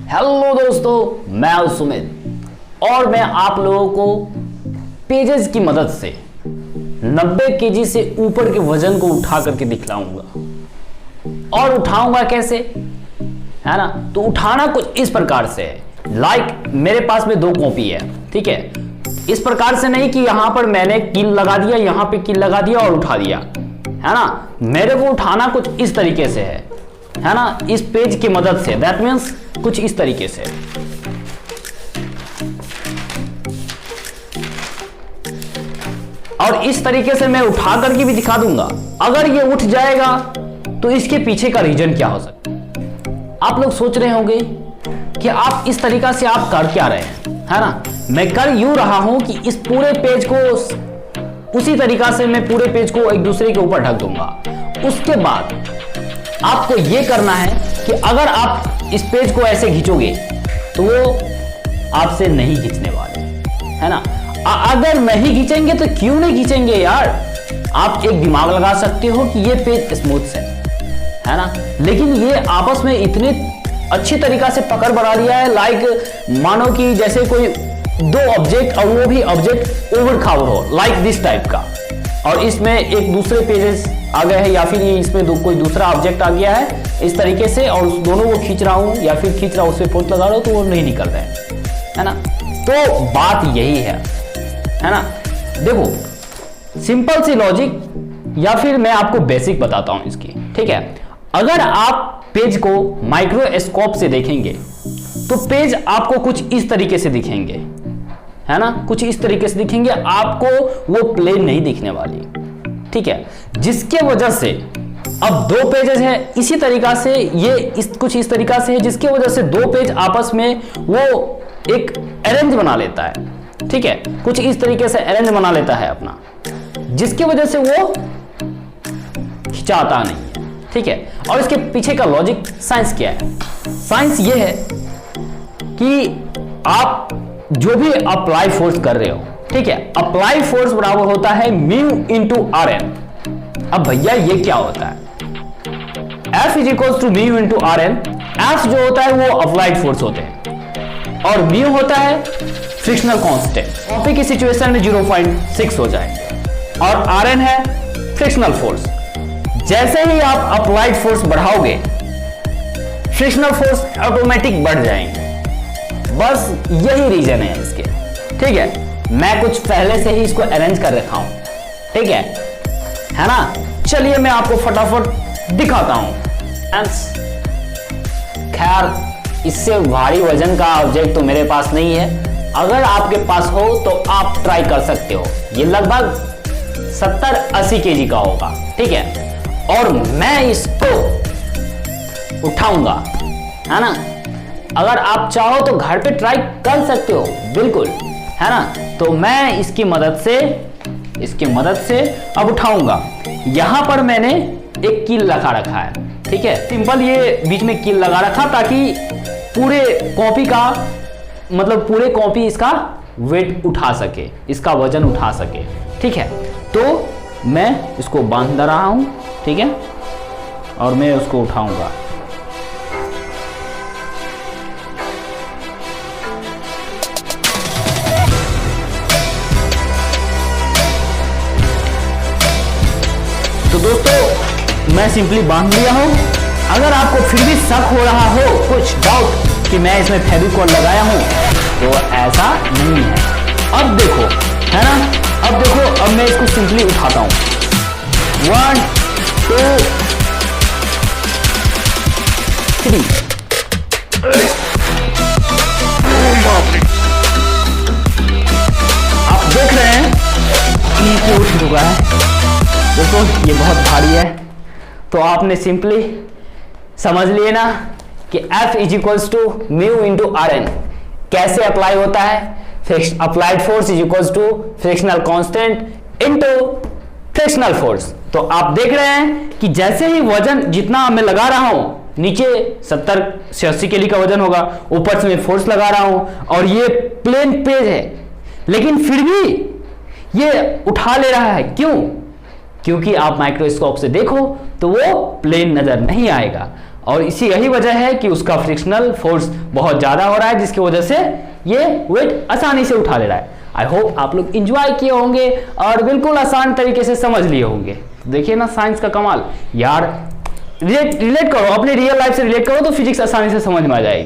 Hello दोस्तों, मैं हूं सुमित और मैं आप लोगों को पेजेस की मदद से 90 केजी से ऊपर के वजन को उठा करके दिखलाऊंगा। और उठाऊंगा कैसे, है ना? तो उठाना कुछ इस प्रकार से है। लाइक मेरे पास में 2 कॉपी है, ठीक है। इस प्रकार से नहीं कि यहां पर मैंने कील लगा दिया, यहां पे कील लगा दिया और उठा दिया, है ना। मेरे को उठाना कुछ इस तरीके से है ना, इस पेज की मदद से। दैट मीन्स कुछ इस तरीके से। और इस तरीके से मैं उठा करके भी दिखा दूंगा। अगर ये उठ जाएगा तो इसके पीछे का रीजन क्या हो सकता है? आप लोग सोच रहे होंगे कि आप इस तरीका से आप कर क्या रहे हैं, है ना। मैं कर यूं रहा हूं कि इस पूरे पेज को उसी तरीका से मैं पूरे पेज को एक दूसरे के ऊपर ढक दूंगा। उसके बाद आपको यह करना है कि अगर आप इस पेज को ऐसे खींचोगे तो वो आपसे नहीं खींचने वाले, है ना। अगर नहीं खींचेंगे तो क्यों नहीं खींचेंगे यार? आप एक दिमाग लगा सकते हो कि ये पेज स्मूथ है ना, लेकिन ये आपस में इतने अच्छी तरीका से पकड़ बना लिया है। लाइक मानो कि जैसे कोई 2 ऑब्जेक्ट और वो भी ऑब्जेक्ट ओवर खावर हो, लाइक दिस टाइप का। और इसमें एक दूसरे पेजेस आ गए हैं या फिर ये इसमें कोई दूसरा ऑब्जेक्ट आ गया है इस तरीके से, और दोनों को खींच रहा हूं या फिर खींच रहा हूं, उस पर फोर्स लगा रहा हूं तो वो नहीं निकल रहे हैं, है ना। तो बात यही है ना। देखो सिंपल सी लॉजिक, या फिर मैं आपको बेसिक बताता हूं इसकी, ठीक है। अगर आप पेज को माइक्रोस्कोप से देखेंगे तो पेज आपको कुछ इस तरीके से दिखेंगे, है ना, कुछ इस तरीके से दिखेंगे। आपको वो प्लेन नहीं दिखने वाली, ठीक है। जिसके वजह से अब 2 पेजेस हैं इसी तरीका से, ये कुछ इस तरीका से है, जिसके वजह से 2 पेज आपस में वो एक अरेंज बना लेता है, ठीक है। कुछ इस तरीके से अरेंज बना लेता है अपना, जिसकी वजह से वो खिंचाता नहीं है, ठीक है। और इसके पीछे का लॉजिक साइंस क्या है? साइंस ये है कि आप जो भी अप्लाई फोर्स कर रहे हो, ठीक है, अप्लाई फोर्स बराबर होता है म्यू इंटू आर एन। अब भैया ये क्या होता है? F is equal to mu into R N. F जो होता है वो अप्लाइड फोर्स होते हैं और म्यू होता है फ्रिक्शनल कांस्टेंट। कॉपी की सिचुएशन में 0.6 हो जाएंगे और आर एन है फ्रिक्शनल फोर्स। जैसे ही आप अप्लाइड फोर्स बढ़ाओगे फ्रिक्शनल फोर्स ऑटोमेटिक बढ़ जाएंगे। बस यही रीजन है इसके, ठीक है। मैं कुछ पहले से ही इसको अरेंज कर रखा हूं, ठीक है ना। चलिए मैं आपको फटाफट दिखाता हूं। खैर इससे भारी वजन का ऑब्जेक्ट तो मेरे पास नहीं है। अगर आपके पास हो तो आप ट्राई कर सकते हो। ये लगभग 70-80 केजी का होगा, ठीक है। और मैं इसको उठाऊंगा, है ना। अगर आप चाहो तो घर पे ट्राई कर सकते हो, बिल्कुल, है ना। तो मैं इसकी मदद से अब उठाऊंगा। यहां पर मैंने एक कील लगा रखा है, ठीक है। सिंपल ये बीच में कील लगा रखा ताकि पूरे कॉपी का मतलब पूरे कॉपी इसका वेट उठा सके, इसका वजन उठा सके, ठीक है। तो मैं इसको बांध रहा हूं, ठीक है, और मैं उसको उठाऊंगा। तो दोस्तों मैं सिंपली बांध लिया हूं। अगर आपको फिर भी शक हो रहा हो, कुछ डाउट कि मैं इसमें फेविकॉल लगाया हूं, तो ऐसा नहीं है। अब देखो, है ना, अब देखो, अब मैं इसको सिंपली उठाता हूं। 1 2 3। आप देख रहे हैं कि उठ चुका है। दोस्तों ये बहुत भारी है, तो आपने सिंपली समझ लिए ना कि F is equals to mu into R N कैसे अप्लाई होता है। Applied force is equals to frictional constant into frictional force. तो आप देख रहे हैं कि जैसे ही वजन जितना मैं लगा रहा हूं, नीचे 70 से 80 केजी का वजन होगा, ऊपर से मैं फोर्स लगा रहा हूं और ये प्लेन पेज है, लेकिन फिर भी ये उठा ले रहा है। क्यों? क्योंकि आप माइक्रोस्कोप से देखो तो वो प्लेन नजर नहीं आएगा। और इसी यही वजह है कि उसका फ्रिक्शनल फोर्स बहुत ज़्यादा हो रहा है, जिसकी वजह से ये वेट आसानी से उठा ले रहा है। आई होप आप लोग इंजॉय किए होंगे और बिल्कुल आसान तरीके से समझ लिए होंगे। देखिए ना साइंस का कमाल यार, रिलेट करो, अपने रियल लाइफ से रिलेट करो तो फिजिक्स आसानी से समझ में आ जाएगी।